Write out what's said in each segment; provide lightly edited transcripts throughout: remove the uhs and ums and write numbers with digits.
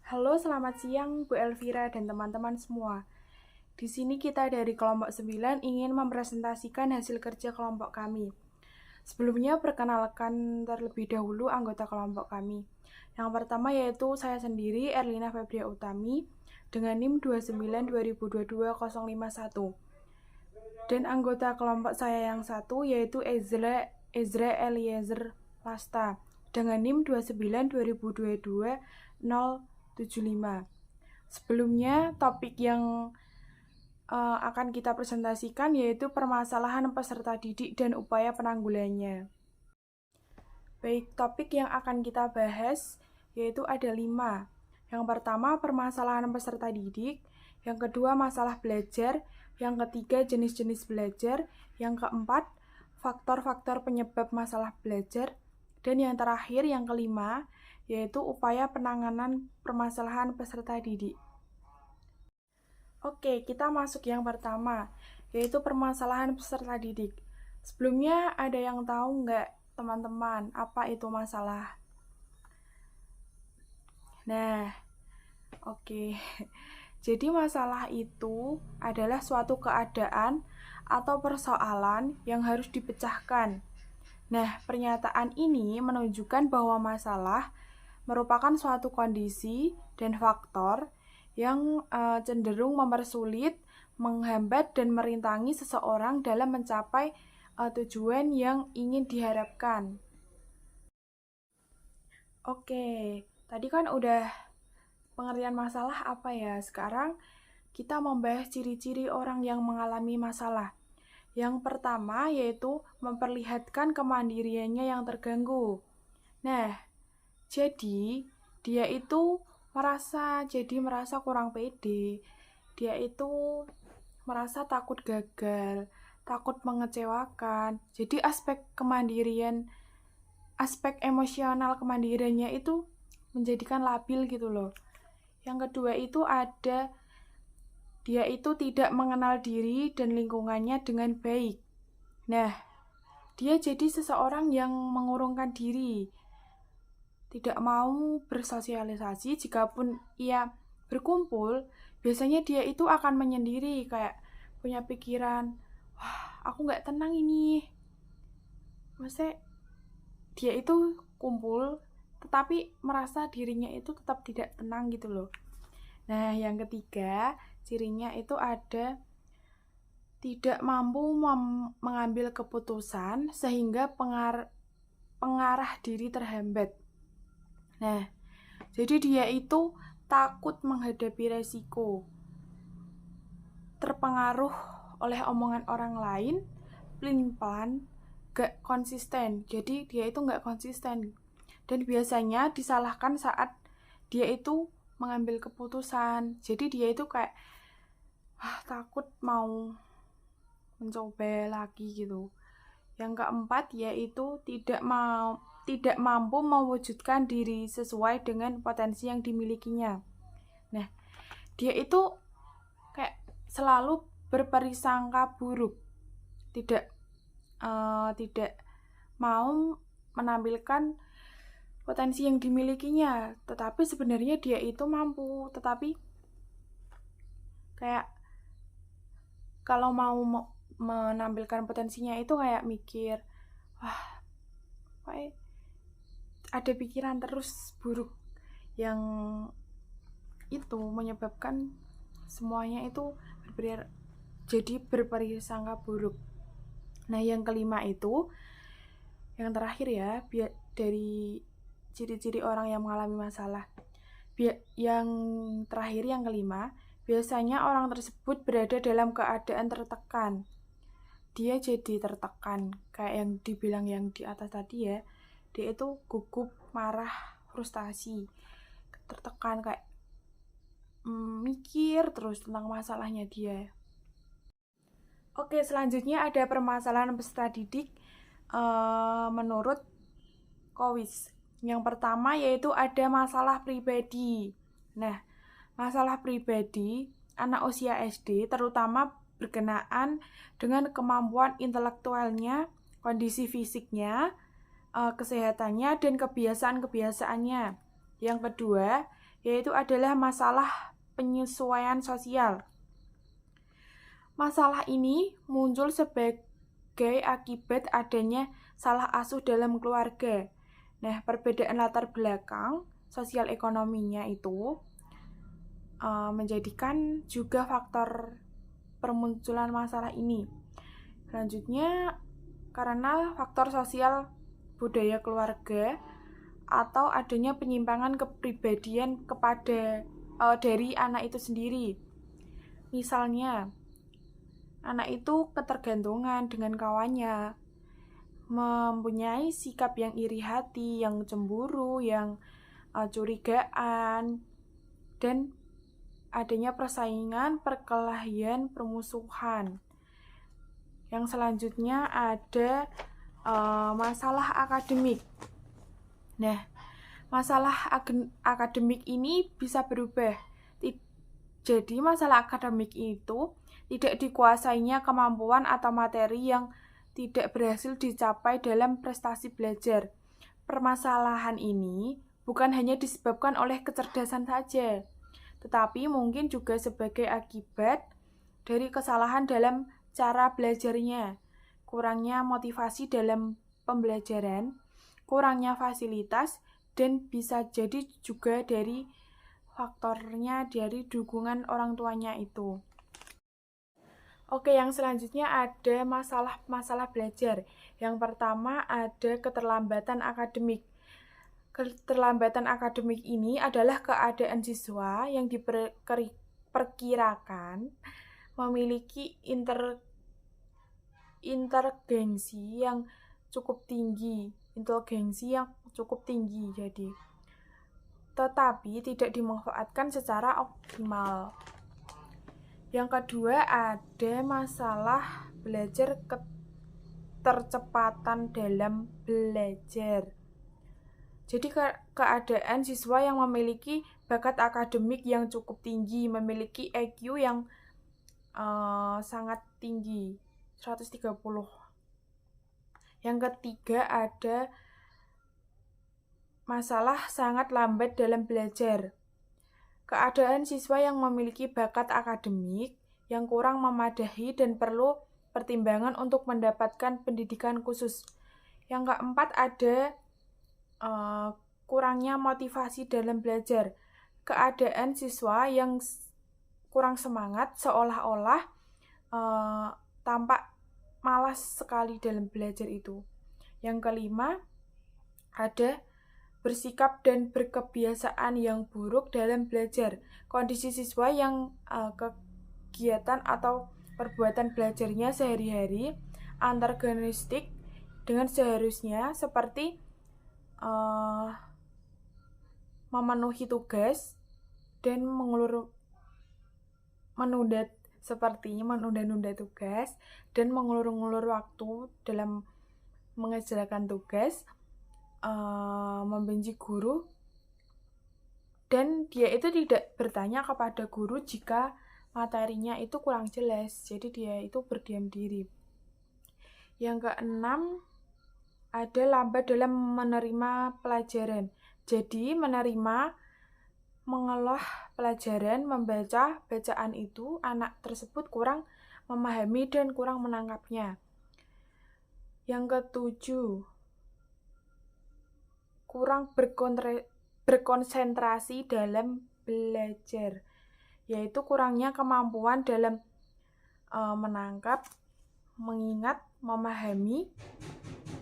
Halo, selamat siang Bu Elvira dan teman-teman semua. Di sini kita dari kelompok 9 ingin mempresentasikan hasil kerja kelompok kami. Sebelumnya perkenalkan terlebih dahulu anggota kelompok kami. Yang pertama yaitu saya sendiri, Erlina Febria Utami, dengan NIM 292022-051. Dan anggota kelompok saya yang satu yaitu Ezra Eliezer Lasta, dengan NIM 292022-075. Sebelumnya, topik yang akan kita presentasikan yaitu permasalahan peserta didik dan upaya penanggulangannya. Baik, topik yang akan kita bahas yaitu ada 5. Yang pertama, permasalahan peserta didik. Yang kedua, masalah belajar. Yang ketiga, jenis-jenis belajar. Yang keempat, faktor-faktor penyebab masalah belajar. Dan yang terakhir, yang kelima, yaitu upaya penanganan permasalahan peserta didik. Oke, kita masuk yang pertama, yaitu permasalahan peserta didik. Sebelumnya ada yang tahu nggak, teman-teman, apa itu masalah? Nah, oke. Jadi masalah itu adalah suatu keadaan atau persoalan yang harus dipecahkan. Nah, pernyataan ini menunjukkan bahwa masalah merupakan suatu kondisi dan faktor yang cenderung mempersulit, menghambat, dan merintangi seseorang dalam mencapai tujuan yang ingin diharapkan. Oke, tadi kan udah pengertian masalah apa ya. Sekarang kita membahas ciri-ciri orang yang mengalami masalah. Yang pertama yaitu memperlihatkan kemandiriannya yang terganggu. Nah, jadi dia itu merasa kurang pede. Dia itu merasa takut gagal, takut mengecewakan. Jadi aspek emosional kemandiriannya itu menjadikan labil gitu loh. Yang kedua itu ada dia itu tidak mengenal diri dan lingkungannya dengan baik. Nah, dia jadi seseorang yang mengurungkan diri, tidak mau bersosialisasi. Jikapun ia berkumpul, biasanya dia itu akan menyendiri, kayak punya pikiran, wah aku gak tenang ini. Maksudnya dia itu kumpul, tetapi merasa dirinya itu tetap tidak tenang gitu loh. Nah, yang ketiga, cirinya itu ada tidak mampu mengambil keputusan sehingga pengarah diri terhambat. Nah, jadi dia itu takut menghadapi resiko, terpengaruh oleh omongan orang lain, pelin-pelan, gak konsisten. Jadi dia itu gak konsisten. Dan biasanya disalahkan saat dia itu mengambil keputusan. Jadi dia itu kayak takut mau mencoba lagi gitu. Yang keempat yaitu tidak mampu mewujudkan diri sesuai dengan potensi yang dimilikinya. Nah, dia itu kayak selalu berprasangka buruk, tidak mau menampilkan potensi yang dimilikinya, tetapi sebenarnya dia itu mampu, tetapi kayak kalau mau menampilkan potensinya itu kayak mikir, ada pikiran terus buruk yang itu menyebabkan semuanya itu jadi berprasangka buruk. Nah, yang kelima itu, yang terakhir ya, dari ciri-ciri orang yang mengalami masalah. Yang terakhir, yang kelima, biasanya orang tersebut berada dalam keadaan tertekan. Dia jadi tertekan, kayak yang dibilang yang di atas tadi ya. Dia itu gugup, marah, frustasi, tertekan, kayak mikir terus tentang masalahnya dia. Oke, selanjutnya ada permasalahan peserta didik menurut Kowis. Yang pertama yaitu ada masalah pribadi. Nah, masalah pribadi anak usia SD terutama berkenaan dengan kemampuan intelektualnya, kondisi fisiknya, kesehatannya, dan kebiasaan-kebiasaannya. Yang kedua yaitu adalah masalah penyesuaian sosial. Masalah ini muncul sebagai akibat adanya salah asuh dalam keluarga. Nah, perbedaan latar belakang sosial ekonominya itu menjadikan juga faktor permunculan masalah ini. Selanjutnya, karena faktor sosial budaya keluarga atau adanya penyimpangan kepribadian dari anak itu sendiri. Misalnya, anak itu ketergantungan dengan kawannya, mempunyai sikap yang iri hati, yang cemburu, yang curigaan, dan adanya persaingan, perkelahian, permusuhan. Yang selanjutnya ada masalah akademik. Nah, masalah akademik ini bisa berubah. Jadi masalah akademik itu tidak dikuasainya kemampuan atau materi yang tidak berhasil dicapai dalam prestasi belajar. Permasalahan ini bukan hanya disebabkan oleh kecerdasan saja, tetapi mungkin juga sebagai akibat dari kesalahan dalam cara belajarnya, kurangnya motivasi dalam pembelajaran, kurangnya fasilitas, dan bisa jadi juga dari faktornya dari dukungan orang tuanya itu. Oke, yang selanjutnya ada masalah belajar. Yang pertama ada keterlambatan akademik. Keterlambatan akademik ini adalah keadaan siswa yang diperkirakan memiliki inteligensi yang cukup tinggi, jadi tetapi tidak dimanfaatkan secara optimal. Yang kedua ada masalah belajar ketercepatan dalam belajar. Jadi keadaan siswa yang memiliki bakat akademik yang cukup tinggi, memiliki IQ yang sangat tinggi, 130. Yang ketiga ada masalah sangat lambat dalam belajar. Keadaan siswa yang memiliki bakat akademik yang kurang memadai dan perlu pertimbangan untuk mendapatkan pendidikan khusus. Yang keempat ada kurangnya motivasi dalam belajar. Keadaan siswa yang kurang semangat seolah-olah tampak malas sekali dalam belajar itu. Yang kelima ada bersikap dan berkebiasaan yang buruk dalam belajar. Kondisi siswa yang kegiatan atau perbuatan belajarnya sehari-hari antagonistik dengan seharusnya, seperti memenuhi tugas dan menunda-nunda tugas dan mengulur-ngulur waktu dalam mengerjakan tugas, membenci guru, dan dia itu tidak bertanya kepada guru jika materinya itu kurang jelas, jadi dia itu berdiam diri. Yang keenam ada lambat dalam menerima pelajaran. Jadi mengolah pelajaran, membaca bacaan itu, anak tersebut kurang memahami dan kurang menangkapnya. Yang ketujuh, kurang berkonsentrasi dalam belajar, yaitu kurangnya kemampuan dalam menangkap, mengingat, memahami,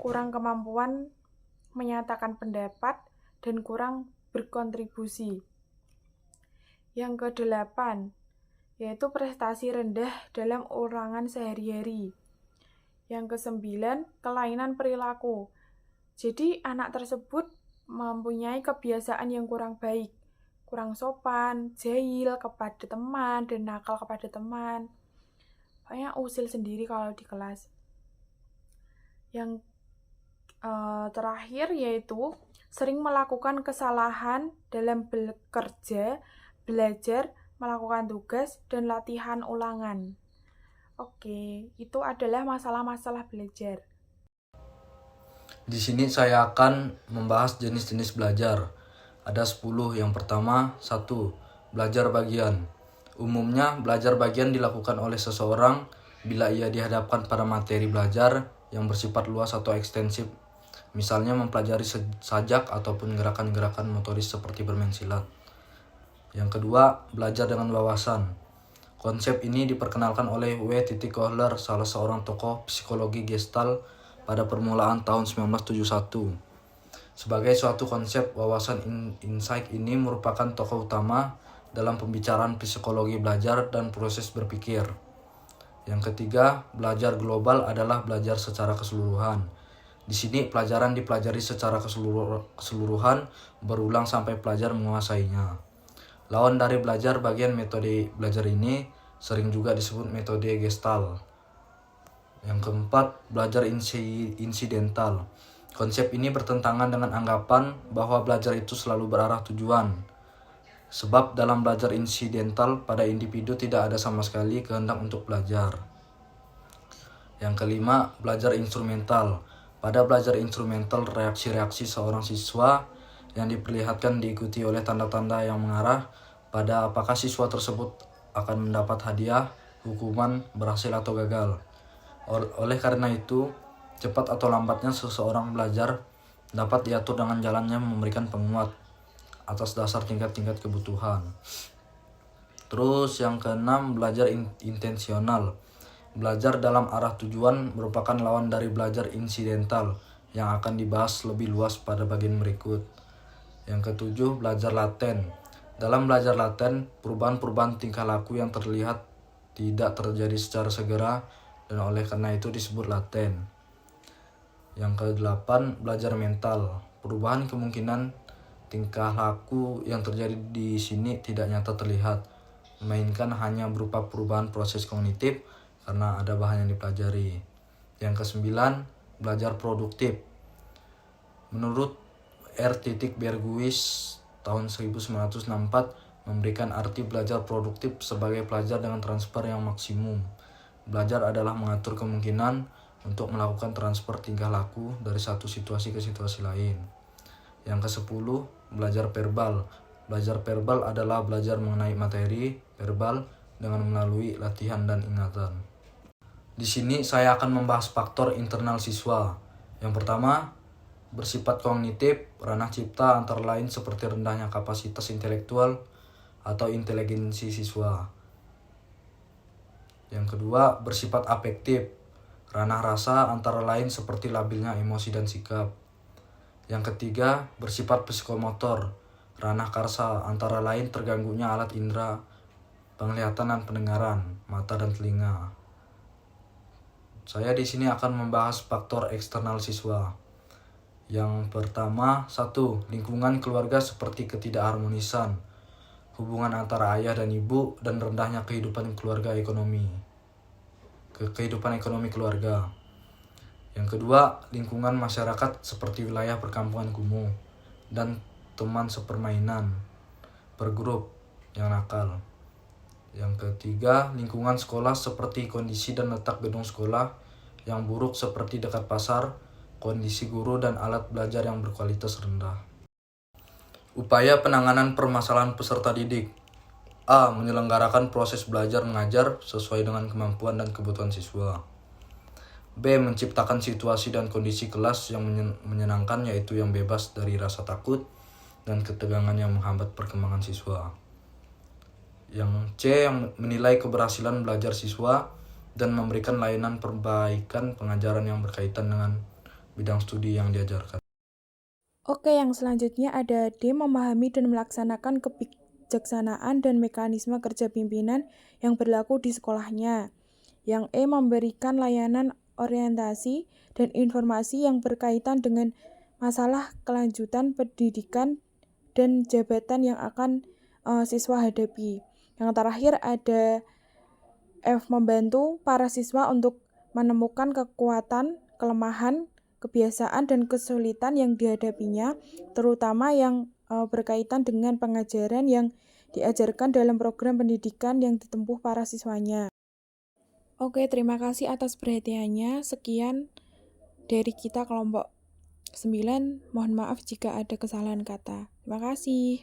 kurang kemampuan menyatakan pendapat, dan kurang berkontribusi. Yang kedelapan, yaitu prestasi rendah dalam ulangan sehari-hari. Yang kesembilan, kelainan perilaku. Jadi anak tersebut mempunyai kebiasaan yang kurang baik, kurang sopan, jahil kepada teman, dan nakal kepada teman. Pokoknya usil sendiri kalau di kelas. Yang terakhir yaitu sering melakukan kesalahan dalam bekerja, belajar, melakukan tugas, dan latihan ulangan. Oke, itu adalah masalah-masalah belajar. Di sini saya akan membahas jenis-jenis belajar. Ada 10. Yang pertama, 1. Belajar bagian. Umumnya, belajar bagian dilakukan oleh seseorang bila ia dihadapkan pada materi belajar yang bersifat luas atau ekstensif, misalnya mempelajari sajak ataupun gerakan-gerakan motoris seperti bermain silat. Yang kedua, belajar dengan wawasan. Konsep ini diperkenalkan oleh W. Kohler, salah seorang tokoh psikologi Gestalt pada permulaan tahun 1971. Sebagai suatu konsep, wawasan insight ini merupakan tokoh utama dalam pembicaraan psikologi belajar dan proses berpikir. Yang ketiga, belajar global adalah belajar secara keseluruhan. Di sini pelajaran dipelajari secara keseluruhan, berulang sampai pelajar menguasainya. Lawan dari belajar bagian metode belajar ini sering juga disebut metode Gestalt. Yang keempat, belajar insidental. Konsep ini bertentangan dengan anggapan bahwa belajar itu selalu berarah tujuan. Sebab dalam belajar insidental, pada individu tidak ada sama sekali kehendak untuk belajar. Yang kelima, belajar instrumental. Pada belajar instrumental, reaksi-reaksi seorang siswa yang diperlihatkan diikuti oleh tanda-tanda yang mengarah pada apakah siswa tersebut akan mendapat hadiah, hukuman, berhasil atau gagal. Oleh karena itu, cepat atau lambatnya seseorang belajar dapat diatur dengan jalannya memberikan penguat atas dasar tingkat-tingkat kebutuhan. Terus yang keenam, belajar intensional. Belajar dalam arah tujuan merupakan lawan dari belajar insidental yang akan dibahas lebih luas pada bagian berikut. Yang ketujuh, belajar laten. Dalam belajar laten, perubahan-perubahan tingkah laku yang terlihat tidak terjadi secara segera dan oleh karena itu disebut laten. Yang kedelapan, belajar mental. Perubahan kemungkinan tingkah laku yang terjadi di sini tidak nyata terlihat, melainkan hanya berupa perubahan proses kognitif karena ada bahan yang dipelajari. Yang kesembilan, belajar produktif. Menurut R. Berghuis tahun 1964 memberikan arti belajar produktif sebagai belajar dengan transfer yang maksimum. Belajar adalah mengatur kemungkinan untuk melakukan transfer tingkah laku dari satu situasi ke situasi lain. Yang ke-10, belajar verbal. Belajar verbal adalah belajar mengenai materi verbal dengan melalui latihan dan ingatan. Di sini saya akan membahas faktor internal siswa. Yang pertama, bersifat kognitif, ranah cipta antara lain seperti rendahnya kapasitas intelektual atau inteligensi siswa. Yang kedua, bersifat afektif, ranah rasa antara lain seperti labilnya emosi dan sikap. Yang ketiga, bersifat psikomotor, ranah karsa antara lain terganggunya alat indera, penglihatan dan pendengaran, mata dan telinga. Saya di sini akan membahas faktor eksternal siswa. Yang pertama, 1. Lingkungan keluarga seperti ketidakharmonisan, hubungan antara ayah dan ibu, dan rendahnya kehidupan ekonomi keluarga. Yang kedua, lingkungan masyarakat seperti wilayah perkampungan kumuh dan teman sepermainan, pergrup yang nakal. Yang ketiga, lingkungan sekolah seperti kondisi dan letak gedung sekolah yang buruk seperti dekat pasar, kondisi guru dan alat belajar yang berkualitas rendah. Upaya penanganan permasalahan peserta didik. A. Menyelenggarakan proses belajar mengajar sesuai dengan kemampuan dan kebutuhan siswa. B. Menciptakan situasi dan kondisi kelas yang menyenangkan, yaitu yang bebas dari rasa takut dan ketegangan yang menghambat perkembangan siswa. Yang C. Yang menilai keberhasilan belajar siswa dan memberikan layanan perbaikan pengajaran yang berkaitan dengan bidang studi yang diajarkan. Oke, yang selanjutnya ada D. Memahami dan melaksanakan kebijaksanaan dan mekanisme kerja pimpinan yang berlaku di sekolahnya. Yang E. Memberikan layanan orientasi dan informasi yang berkaitan dengan masalah kelanjutan pendidikan dan jabatan yang akan siswa hadapi. Yang terakhir ada F. Membantu para siswa untuk menemukan kekuatan, kelemahan, kebiasaan, dan kesulitan yang dihadapinya, terutama yang berkaitan dengan pengajaran yang diajarkan dalam program pendidikan yang ditempuh para siswanya. Oke, terima kasih atas perhatiannya. Sekian dari kita kelompok 9. Mohon maaf jika ada kesalahan kata. Terima kasih.